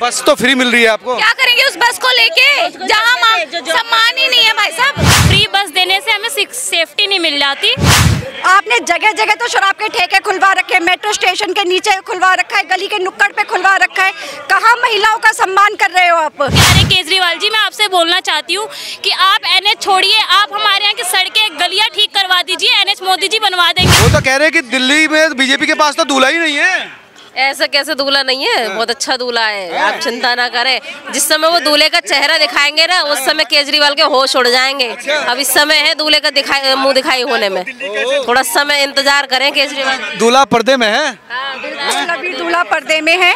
बस तो फ्री मिल रही है आपको, क्या करेंगे उस बस को लेके जहाँ सम्मान ही नहीं है भाई साहब। फ्री बस देने से हमें सेफ्टी नहीं मिल जाती। आपने जगह जगह तो शराब के ठेके खुलवा रखे, मेट्रो स्टेशन के नीचे खुलवा रखा है, गली के नुक्कड़ पे खुलवा रखा है। कहाँ महिलाओं का सम्मान कर रहे हो आप? अरे केजरीवाल जी, मैं आपसे बोलना चाहती हूँ कि आप एनएच छोड़िए, आप हमारे यहाँ की सड़कें गलियाँ ठीक करवा दीजिए, एनएच मोदी जी बनवा देंगे। वो तो कह रहे हैं कि दिल्ली में बीजेपी के पास तो दूल्हा ही नहीं है। ऐसा कैसे दूल्हा नहीं है, बहुत अच्छा दूल्हा है, आप चिंता ना करें। जिस समय वो दूल्हे का चेहरा दिखाएंगे ना, उस समय केजरीवाल के होश उड़ जाएंगे। अब इस समय है दूल्हे का मुंह दिखाई होने में, थोड़ा समय इंतजार करें केजरीवाल। दूल्हा पर्दे में है, अभी दूल्हा पर्दे में है।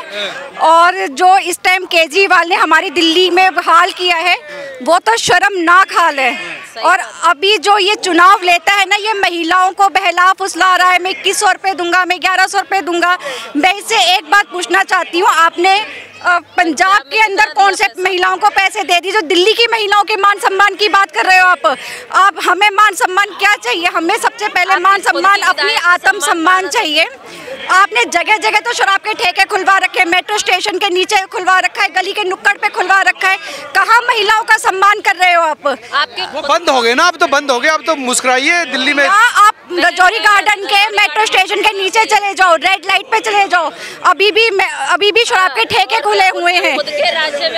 और जो इस टाइम केजरीवाल ने हमारी दिल्ली में हाल किया है वो तो शर्मनाक हाल है। और अभी जो ये चुनाव लेता है ना, ये महिलाओं को बहला फुसला रहा है। मैं 2100 रुपये दूंगा, मैं 1100 रुपये दूंगा। मैं इससे एक बात पूछना चाहती हूँ, आपने पंजाब के अंदर कौन से महिलाओं को पैसे दे दिए? जो दिल्ली की महिलाओं के मान सम्मान की बात कर रहे हो आप हमें मान सम्मान क्या चाहिए? हमें सबसे पहले मान सम्मान, अपनी आत्म सम्मान चाहिए। आपने जगह जगह तो शराब के ठेके खुलवा रखे, मेट्रो स्टेशन के नीचे खुलवा रखा है, गली के नुक्कड़ पे खुलवा रखा है। कहाँ महिलाओं का सम्मान कर रहे हो आप? वो बंद हो गए ना, अब तो बंद हो गए। अब तो मुस्कुराइए दिल्ली में। आप रजौरी गार्डन के मेट्रो स्टेशन के नीचे चले जाओ, रेड लाइट पे चले जाओ, अभी भी शराब के ठेके खुले हुए हैं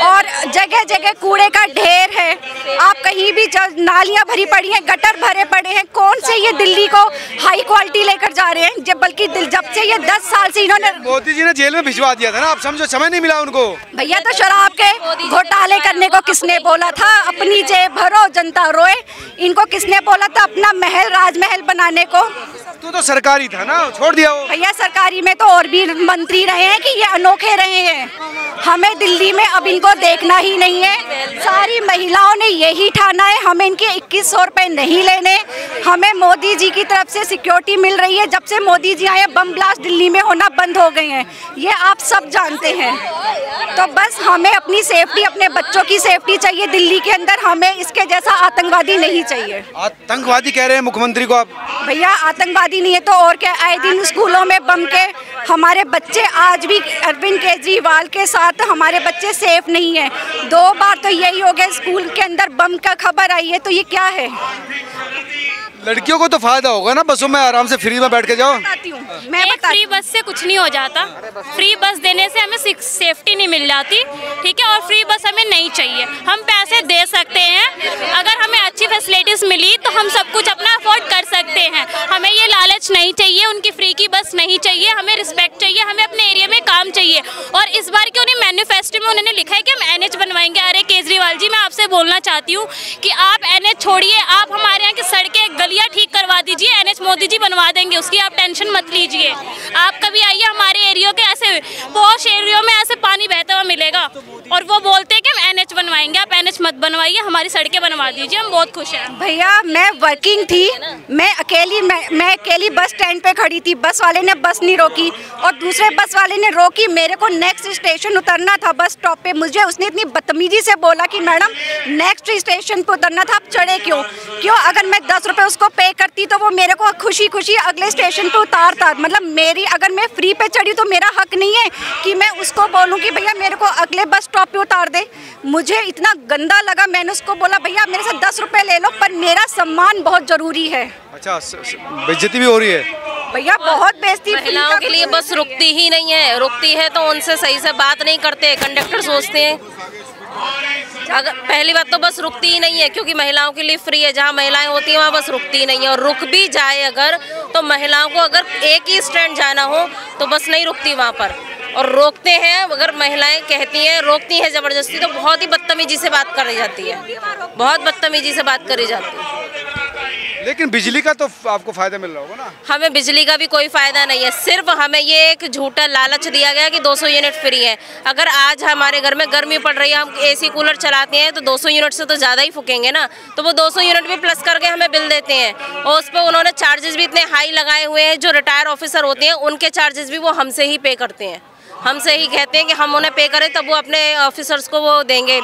और जगह जगह कूड़े का ढेर है। आप कहीं भी नालियां भरी पड़ी हैं, गटर भरे पड़े हैं। कौन से ये दिल्ली को हाई क्वालिटी लेकर जा रहे हैं? बल्कि जब से ये 10 साल से इन्होंने, मोदी जी ने जेल में भिजवा दिया था ना, आप समझो समय नहीं मिला उनको। भैया तो शराब के घोटाले करने को किसने बोला था? अपनी जेब भरो जनता रोए। इनको किसने बोला था अपना महल राजमहल बनाने को? तो सरकारी था ना, छोड़ दिया वो। भैया सरकारी में तो और भी मंत्री रहे हैं कि ये अनोखे रहे हैं। हमें दिल्ली में अब इनको देखना ही नहीं है। सारी महिलाओं ने यही ठाना है, हमें इनके 2100 रुपये नहीं लेने। हमें मोदी जी की तरफ से सिक्योरिटी मिल रही है। जब से मोदी जी आए, बम ब्लास्ट दिल्ली में होना बंद हो गए हैं, ये आप सब जानते हैं। तो बस हमें अपनी सेफ्टी, अपने बच्चों की सेफ्टी चाहिए दिल्ली के अंदर। हमें इसके जैसा आतंकवादी नहीं चाहिए। आतंकवादी कह रहे हैं मुख्यमंत्री को आप? भैया आतंकवादी नहीं है तो और क्या? आए दिन स्कूलों में बम के हमारे बच्चे, आज भी अरविंद केजरीवाल के साथ हमारे बच्चे सेफ नहीं है। 2 बार तो यही हो गया, स्कूल के अंदर बम का खबर आई है, तो ये क्या है? लड़कियों को तो फायदा होगा ना, बसों में आराम से फ्री में बैठ के जाओ। मैं फ्री बस से कुछ नहीं हो जाता। फ्री बस देने से हमें सेफ्टी नहीं मिल जाती, ठीक है? और फ्री बस हमें नहीं चाहिए। हम पैसे दे सकते हैं, अगर हमें अच्छी फैसिलिटीज मिली तो हम सब कुछ अपना अफोर्ड कर सकते हैं। हमें ये लालच नहीं चाहिए, उनकी फ्री की बस नहीं चाहिए। हमें रिस्पेक्ट चाहिए, हमें अपने एरिया में काम चाहिए। और इस बार के उन्हें मैनिफेस्टो में उन्होंने लिखा है कि हम एनएच बनवाएंगे। अरे केजरीवाल जी, मैं आपसे बोलना चाहती हूँ कि आप एनएच छोड़िए, आप हमारे यहाँ की सड़कें गलियाँ ठीक करवा दीजिए, एनएच मोदी जी बनवा देंगे, उसकी आप टेंशन मत लीजिए। आप कभी आइए हमारे एरिया के, ऐसे पॉश एरिया में ऐसे पानी बहता हुआ मिलेगा और वो बोलते हैं कि हम एनएच बनवाएंगे। आप एनएच मत बनवाइए, हमारी सड़कें बनवा दीजिए, हम बहुत खुश हैं। भैया मैं वर्किंग थी, मैं अकेली बस स्टैंड पे खड़ी थी। बस वाले ने बस नहीं रोकी और दूसरे बस वाले ने रोकी। मेरे को नेक्स्ट स्टेशन उतरना था बस स्टॉप पे। मुझे उसने इतनी बदतमीजी से बोला कि मैडम नेक्स्ट स्टेशन पे उतरना था, आप चढ़े क्यों? अगर मैं 10 रुपये उसको पे करती तो वो मेरे को खुशी खुशी अगले स्टेशन पे उतारता। मतलब मेरी, अगर मैं फ्री पे चढ़ी तो मेरा हक नहीं है कि मैं उसको बोलूँ कि भैया मेरे को अगले बस स्टॉप पे उतार दे। मुझे इतना गंदा लगा, मैंने उसको बोला भैया मेरे से 10 रुपये ले लो, पर मेरा सम्मान बहुत जरूरी है। अच्छा, बेइज्जती भी हो रही है भैया, बहुत बेइज्जती। महिलाओं के लिए बस रुकती ही नहीं है, रुकती है तो उनसे सही से बात नहीं करते। कंडक्टर सोचते हैं, अगर पहली बात तो बस रुकती ही नहीं है, क्योंकि महिलाओं के लिए फ्री है। जहाँ महिलाएं होती हैं वहाँ बस रुकती ही नहीं है। और रुक भी जाए अगर, तो महिलाओं को अगर एक ही स्टैंड जाना हो तो बस नहीं रुकती वहाँ पर, और रोकते हैं। अगर महिलाएं कहती हैं, रोकती हैं ज़बरदस्ती, तो बहुत ही बदतमीजी से बात करी जाती है, बहुत बदतमीजी से बात करी जाती है। लेकिन बिजली का तो आपको फायदा मिल रहा होगा ना? हमें बिजली का भी कोई फायदा नहीं है, सिर्फ हमें ये एक झूठा लालच दिया गया कि 200 यूनिट फ्री है। अगर आज हमारे घर में गर्मी पड़ रही है, हम एसी कूलर चलाते हैं, तो 200 यूनिट से तो ज़्यादा ही फूकेंगे ना, तो वो 200 यूनिट भी प्लस करके हमें बिल देते हैं। और उस पर उन्होंने चार्जेस भी इतने हाई लगाए हुए हैं। जो रिटायर ऑफिसर होते हैं उनके चार्जेस भी वो हमसे ही पे करते हैं। हमसे ही कहते हैं कि हम उन्हें पे करें तब वो अपने ऑफिसर्स को वो देंगे,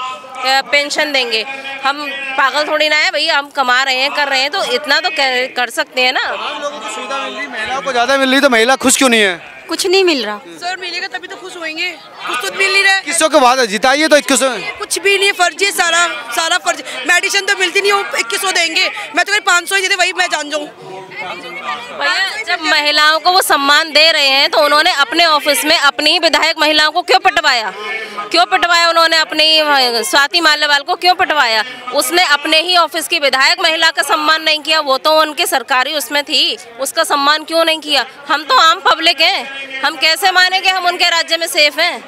पेंशन देंगे। हम पागल थोड़ी ना है भैया, हम कमा रहे हैं, कर रहे हैं, तो इतना तो कर सकते हैं ना। हम लोगों को सुविधा मिल रही, महिलाओं को ज़्यादा मिल रही, तो महिला खुश क्यों नहीं है? कुछ नहीं मिल रहा सर। मिलेगा तभी तो खुश होंगे, कुछ तो मिल नहीं रहा है। 2100 के बाद जिताइए तो 2100 कुछ भी नहीं है, फर्जी है, सारा फर्जी। मेडिसिन तो मिलती नहीं, वो 2100 देंगे। मैं तो 500 ही देते, वही मैं जान जाऊँ। भैया जब महिलाओं को वो सम्मान दे रहे हैं तो उन्होंने अपने ऑफिस में अपनी विधायक महिलाओं को क्यों पिटवाया? उन्होंने अपनी स्वाति मालिवाल को क्यों पिटवाया? उसने अपने ही ऑफिस की विधायक महिला का सम्मान नहीं किया, वो तो उनके सरकारी उसमें थी, उसका सम्मान क्यों नहीं किया? हम तो आम पब्लिक हैं, हम कैसे माने कि हम उनके राज्य में सेफ हैं?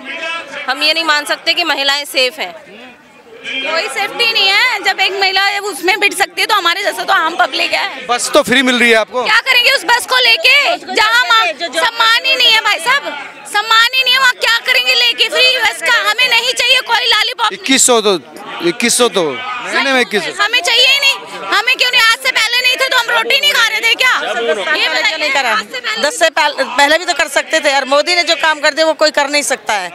हम ये नहीं मान सकते कि महिलाएं सेफ हैं। कोई सेफ्टी नहीं है। जब एक महिला उसमें बिठ सकती है तो हमारे जैसा तो आम पब्लिक है। बस तो फ्री मिल रही है आपको, क्या करेंगे उस बस को लेके, जहाँ सम्मान ही नहीं है भाई साहब, सम्मान ही नहीं है, वहाँ क्या करेंगे लेके फ्री बस का? हमें नहीं चाहिए कोई लॉलीपॉप। 2100 तो महीने में 2100 हमें चाहिए ही नहीं। हमें क्यों नहीं? आज से पहले नहीं थे तो हम रोटी नहीं खा रहे थे क्या? ये नहीं करा, 10 से पहले भी तो कर सकते थे। और मोदी ने जो काम कर दिया वो कोई कर नहीं सकता है।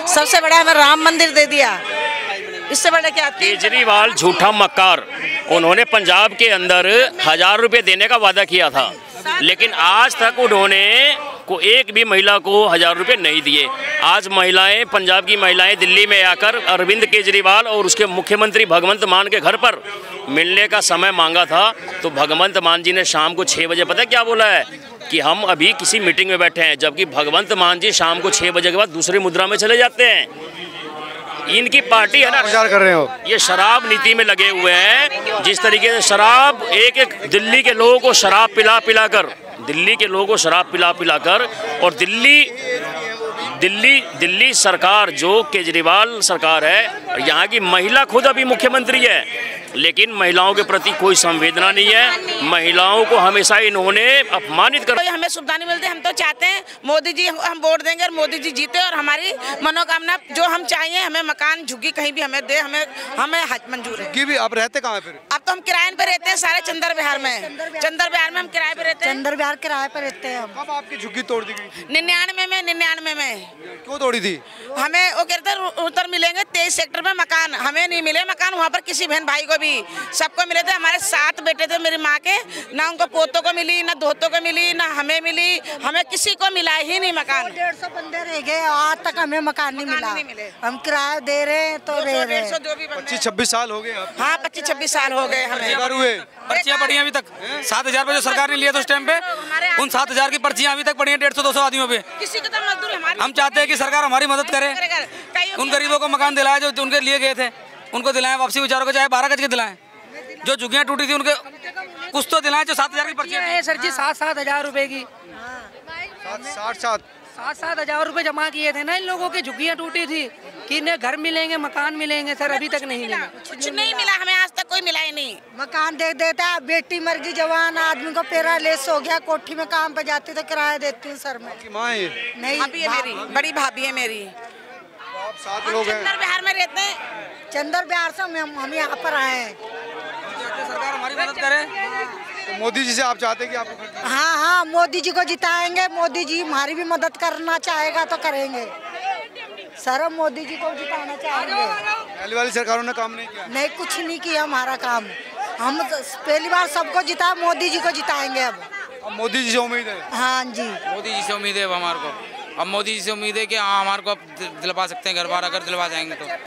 सबसे बड़ा हमें राम मंदिर दे दिया, इससे बड़ा क्या? केजरीवाल झूठा मक्कार, उन्होंने पंजाब के अंदर 1000 रुपये देने का वादा किया था, लेकिन आज तक उन्होंने को एक भी महिला को 1000 रुपये नहीं दिए। आज महिलाएं, पंजाब की महिलाएं दिल्ली में आकर अरविंद केजरीवाल और उसके मुख्यमंत्री भगवंत मान के घर पर मिलने का समय मांगा था, तो भगवंत मान जी ने शाम को 6 बजे पता क्या बोला है कि हम अभी किसी मीटिंग में बैठे हैं, जबकि भगवंत मान जी शाम को 6 बजे के बाद दूसरी मुद्रा में चले जाते हैं। इनकी पार्टी है ना, प्रचार कर रहे हो, ये शराब नीति में लगे हुए हैं। जिस तरीके से शराब एक दिल्ली के लोगों को शराब पिला कर और दिल्ली सरकार जो केजरीवाल सरकार है, यहाँ की महिला खुद अभी मुख्यमंत्री है, लेकिन महिलाओं के प्रति कोई संवेदना नहीं है। महिलाओं को हमेशा इन्होंने अपमानित कर। हमें सुविधा नहीं मिलती। हम तो चाहते हैं मोदी जी, हम वोट देंगे और मोदी जी जीते और हमारी मनोकामना जो हम चाहिए, हमें मकान झुग्गी कहीं भी हमें दे, हमें हज मंजूर है। भी आप रहते कहाँ फिर? अब तो हम किराए पे रहते हैं, सारे चंदर बिहार में। चंदर बिहार में हम किराए पे रहते हैं। चंदर बिहार किराए पे रहते हैं। कब आपकी झुग्गी तोड़ दी गई? 99 में। क्यों तोड़ी थी? हमें वो कहते उत्तर मिलेंगे 23 सेक्टर में मकान, हमें नहीं मिले मकान। वहाँ पर किसी बहन भाई को भी सबको मिले थे। हमारे 7 बेटे थे मेरी माँ के, ना उनको पोतों को मिली, ना दोतों को मिली, ना हमें मिली, हमें किसी को मिला ही नहीं मकान। 150 बंदे रह गए, आज तक हमें मकान नहीं मिला। हम किराया दे रहे हैं तो रह रहे हैं। 25-26 साल हो गए। हाँ 25-26 साल हो गए हमें। पर्चियाँ पड़ी हैं अभी तक 7000 रुपये जो सरकार ने लिया था उस टाइम पे, उन 7000 की पर्चियाँ अभी तक पड़ी हैं 150-200 आदमियों पे। किसी को तो मजदूर हमारी। हम चाहते हैं कि सरकार हमारी मदद करे, उन गरीबों को मकान दिलाए जो उनके लिए गए थे, उनको दिलाएं वापसी, बेचारों को चाहे 12 गज के दिलाएं। जो झुग्गियाँ टूटी थी उनके कुछ तो दिलाएं। जो 7000 की पर्चियाँ है सर जी, 7-7 हजार रुपए की, 7-7 हजार रुपए जमा किए थे ना इन लोगों की। झुग्गियाँ टूटी थी कि इन्हें घर मिलेंगे, मकान मिलेंगे, सर अभी तक नहीं मिला। कुछ नहीं मिला हमें, आज तक कोई मिला ही नहीं। मकान दे देता है, बेटी मर गई जवान, आदमी को पैरालिसिस हो गया, कोठी में काम पे जाती तो किराया देती हूँ सर मैं। नहीं, भाभी है मेरी, बड़ी भाभी है मेरी। आप 7 लोग हैं। चंदर बिहार में रहते हैं। चंदर बिहार से हम यहाँ पर आए हैं। सरकार हमारी मदद करे। तो मोदी जी से आप चाहते हैं कि आपको? हाँ, मोदी जी को जिताएंगे। मोदी जी हमारी भी मदद करना चाहेगा तो करेंगे सर। हम मोदी जी को जिताना चाहेंगे। पहली वाली सरकारों ने काम नहीं किया? नहीं, कुछ नहीं किया हमारा काम। हम पहली बार सबको जिता, मोदी जी को जिताएंगे अब मोदी जी से उम्मीद है? हाँ जी, मोदी जी से उम्मीद है अब हमारे को। अब मोदी जी से उम्मीद है कि हाँ हमारे को अब दिलवा सकते हैं घर बार, अगर दिलवा जाएंगे तो।